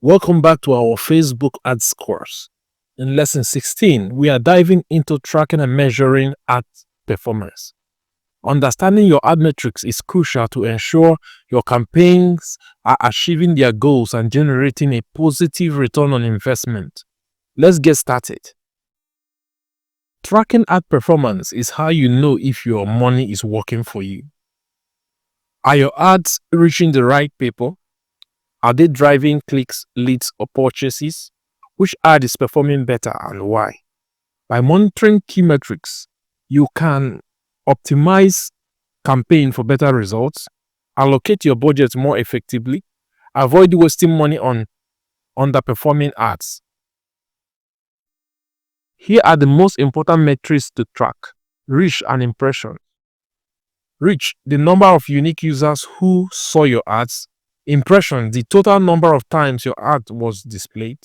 Welcome back to our Facebook ads course. In lesson 16, we are diving into tracking and measuring ad performance. Understanding your ad metrics is crucial to ensure your campaigns are achieving their goals and generating a positive return on investment. Let's get started. Tracking ad performance is how you know if your money is working for you. Are your ads reaching the right people? Are they driving clicks, leads, or purchases? Which ad is performing better and why? By monitoring key metrics, you can optimize campaign for better results, allocate your budget more effectively, avoid wasting money on underperforming ads. Here are the most important metrics to track: reach and impression. Reach, the number of unique users who saw your ads. Impression, the total number of times your ad was displayed.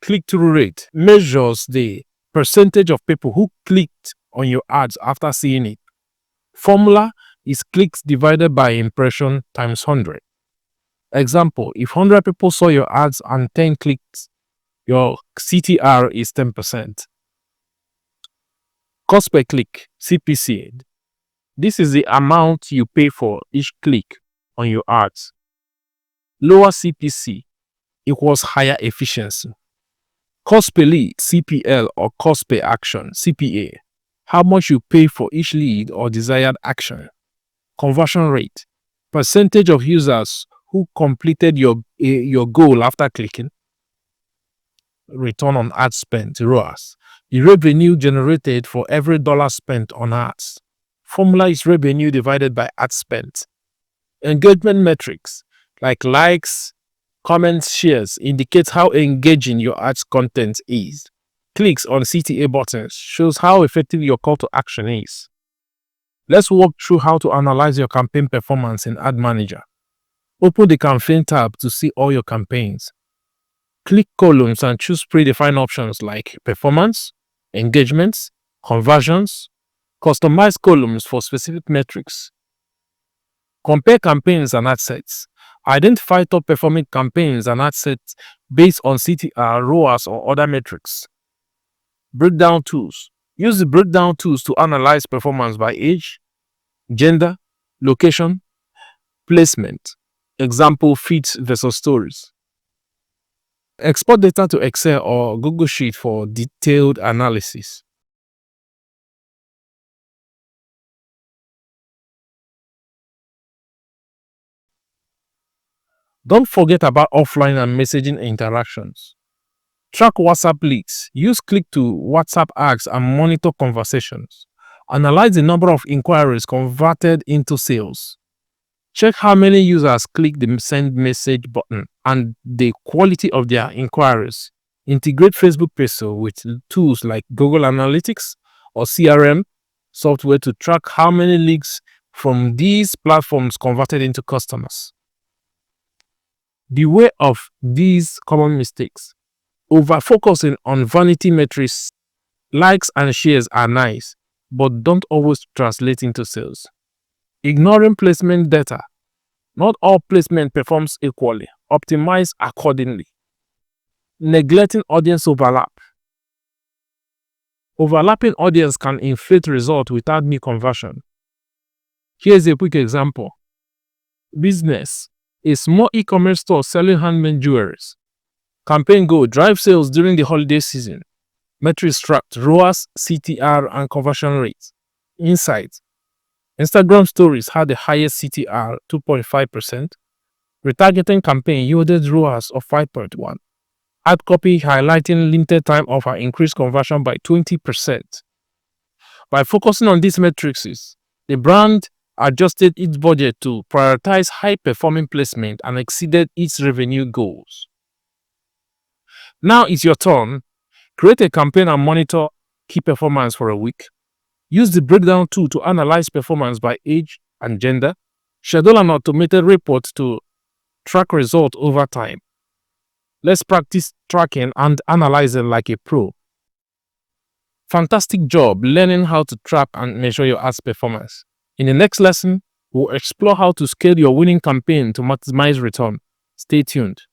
Click-through rate measures the percentage of people who clicked on your ads after seeing it. Formula is clicks divided by impression times 100. Example, if 100 people saw your ads and 10 clicks, your CTR is 10%. Cost per click, CPC. This is the amount you pay for each click on your ads. Lower CPC equals higher efficiency. Cost per lead, CPL, or cost per action, CPA. How much you pay for each lead or desired action. Conversion rate, percentage of users who completed your goal after clicking. Return on ad spend, ROAS, the revenue generated for every dollar spent on ads. Formula is revenue divided by ad spent. Engagement metrics like likes, comments, shares indicate how engaging your ads content is. Clicks on CTA buttons shows how effective your call to action is. Let's walk through how to analyze your campaign performance in Ad Manager. Open the campaign tab to see all your campaigns. Click columns and choose predefined options like performance, engagements, conversions. Customize columns for specific metrics. Compare campaigns and ad sets. Identify top performing campaigns and ad sets based on CTR, ROAS, or other metrics. Breakdown tools. Use the breakdown tools to analyze performance by age, gender, location, placement. Example, feeds versus stories. Export data to Excel or Google Sheet for detailed analysis. Don't forget about offline and messaging interactions. Track WhatsApp leads. Use click to WhatsApp ads and monitor conversations. Analyze the number of inquiries converted into sales. Check how many users click the send message button and the quality of their inquiries. Integrate Facebook Pixel with tools like Google Analytics or CRM software to track how many leads from these platforms converted into customers. Beware of these common mistakes. Over-focusing on vanity metrics, likes and shares are nice, but don't always translate into sales. Ignoring placement data. Not all placement performs equally. Optimize accordingly. Neglecting audience overlap. Overlapping audience can inflate results without new conversion. Here's a quick example. Business. A small e-commerce store selling handmade jewelries. Campaign goal: drive sales during the holiday season. Metrics tracked: ROAS, CTR, and conversion rate. Insight: Instagram stories had the highest CTR, 2.5%. Retargeting campaign yielded ROAS of 5.1. Ad copy highlighting limited time offer increased conversion by 20%. By focusing on these metrics, the brand adjusted its budget to prioritize high-performing placement and exceeded its revenue goals. Now it's your turn. Create a campaign and monitor key performance for a week. Use the breakdown tool to analyze performance by age and gender. Schedule an automated report to track results over time. Let's practice tracking and analyzing like a pro. Fantastic job learning how to track and measure your ads performance. In the next lesson, we'll explore how to scale your winning campaign to maximize return. Stay tuned.